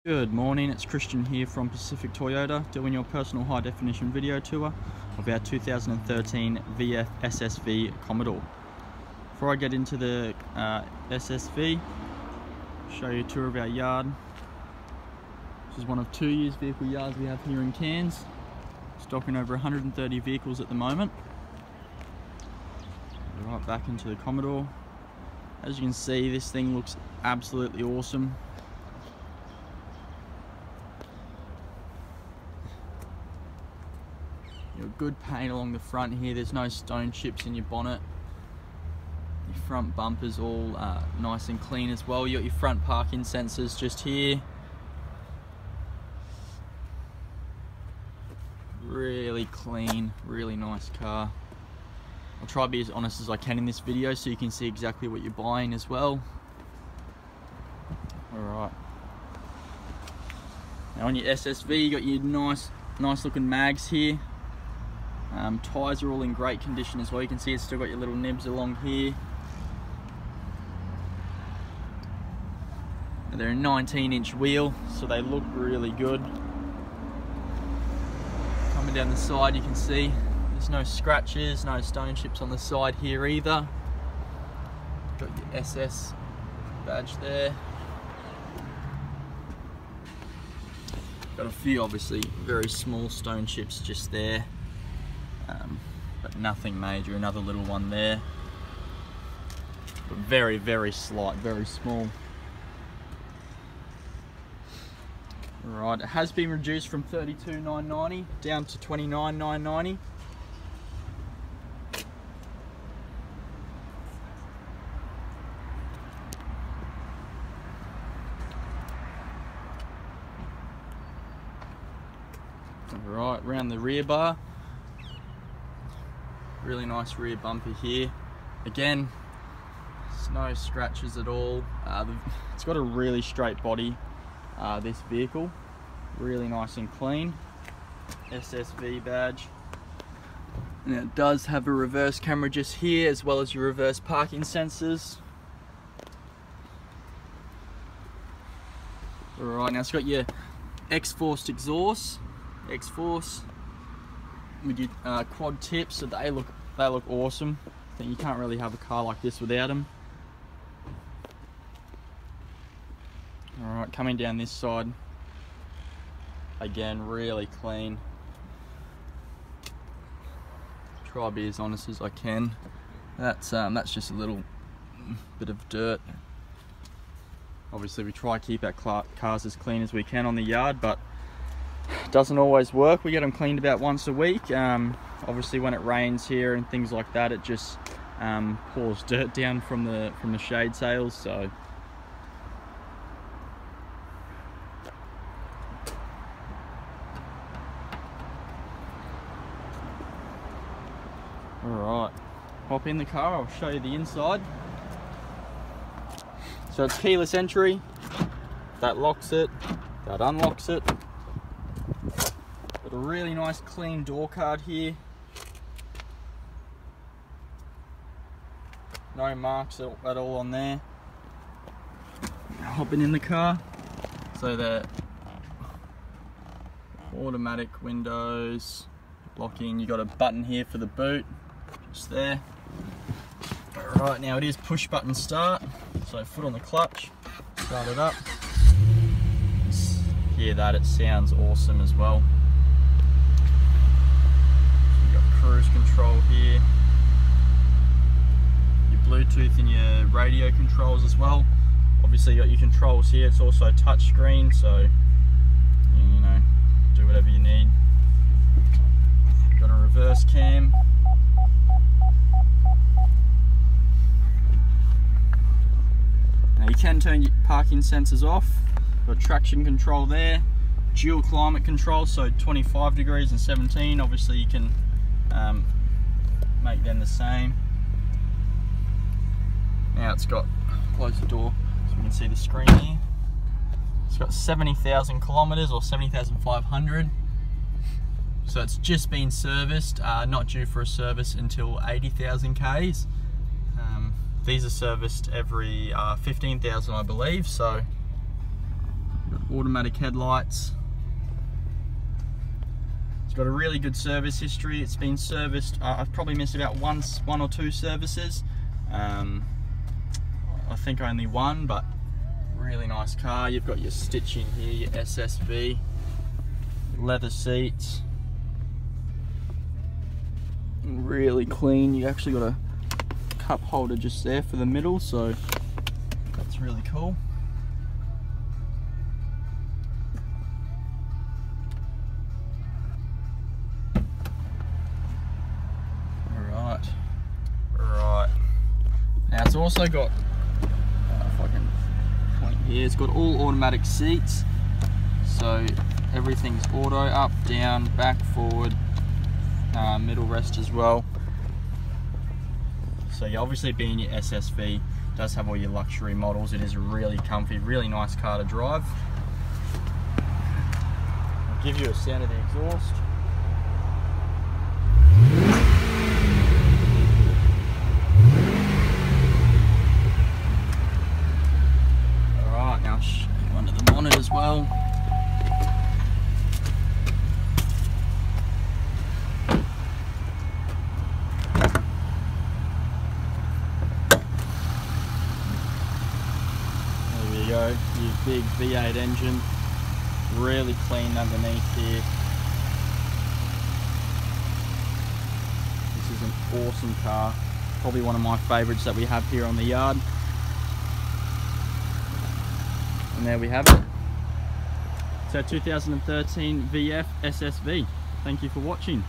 Good morning, it's Christian here from Pacific Toyota doing your personal high definition video tour of our 2013 VF SSV Commodore. Before I get into the SSV, show you a tour of our yard. This is one of 2 used vehicle yards we have here in Cairns, stocking over 130 vehicles at the moment. Right back into the Commodore. As you can see, this thing looks absolutely awesome. Good paint along the front here. There's no stone chips in your bonnet. Your front bumper's all nice and clean as well. You got your front parking sensors just here. Really clean, really nice car. I'll try to be as honest as I can in this video so you can see exactly what you're buying as well. Alright. Now on your SSV, you got your nice looking mags here. Tyres are all in great condition as well. You can see it's still got your little nibs along here. And they're a 19-inch wheel, so they look really good. Coming down the side, you can see there's no scratches, no stone chips on the side here either. Got your SS badge there. Got a few obviously very small stone chips just there. But nothing major. Another little one there, but very, very slight, very small. Right, it has been reduced from $32,990 down to $29,990. Right, around the rear bar. Really nice rear bumper here. Again, there's no scratches at all. It's got a really straight body, this vehicle. Really nice and clean. SSV badge. And it does have a reverse camera just here, as well as your reverse parking sensors. Alright, now it's got your X-Force exhaust. X-Force with your quad tips, so they look awesome. I think you can't really have a car like this without them. Alright, coming down this side, again really clean. Try to be as honest as I can. That's just a little bit of dirt. Obviously we try to keep our cars as clean as we can on the yard, but it doesn't always work. We get them cleaned about once a week. Obviously when it rains here and things like that, it just pours dirt down from the shade sails. So alright, hop in the car, I'll show you the inside. So it's keyless entry. That locks it, that unlocks it. Got a really nice clean door card here. No marks at all on there. Hopping in the car. So the automatic windows, locking. You got a button here for the boot, just there. Alright, now it is push button start. So foot on the clutch, start it up. Just hear that, it sounds awesome as well. Cruise control here, your Bluetooth and your radio controls as well. Obviously you got your controls here. It's also touch screen, so you know, do whatever you need. Got a reverse cam. Now you can turn your parking sensors off. Got traction control there, dual climate control, so 25 degrees and 17. Obviously you can make them the same. Now it's got, close the door so you can see the screen here. It's got 70,000 kilometers or 70,500. So it's just been serviced, not due for a service until 80,000 Ks. These are serviced every 15,000 I believe, so automatic headlights. It's got a really good service history. It's been serviced, I've probably missed about one or two services. I think only one, but really nice car. You've got your stitching here, your SSV, leather seats, really clean. You actually got a cup holder just there for the middle, so that's really cool. Right. Now it's also got, if I can point here, it's got all automatic seats, so everything's auto, up, down, back, forward, middle rest as well. So yeah, obviously being your SSV, does have all your luxury models. It is really comfy, really nice car to drive. I'll give you a sound of the exhaust. Under the bonnet as well. There we go, your big V8 engine, really clean underneath here. This is an awesome car, probably one of my favourites that we have here on the yard. And there we have it. It's our 2013 VF SSV. Thank you for watching.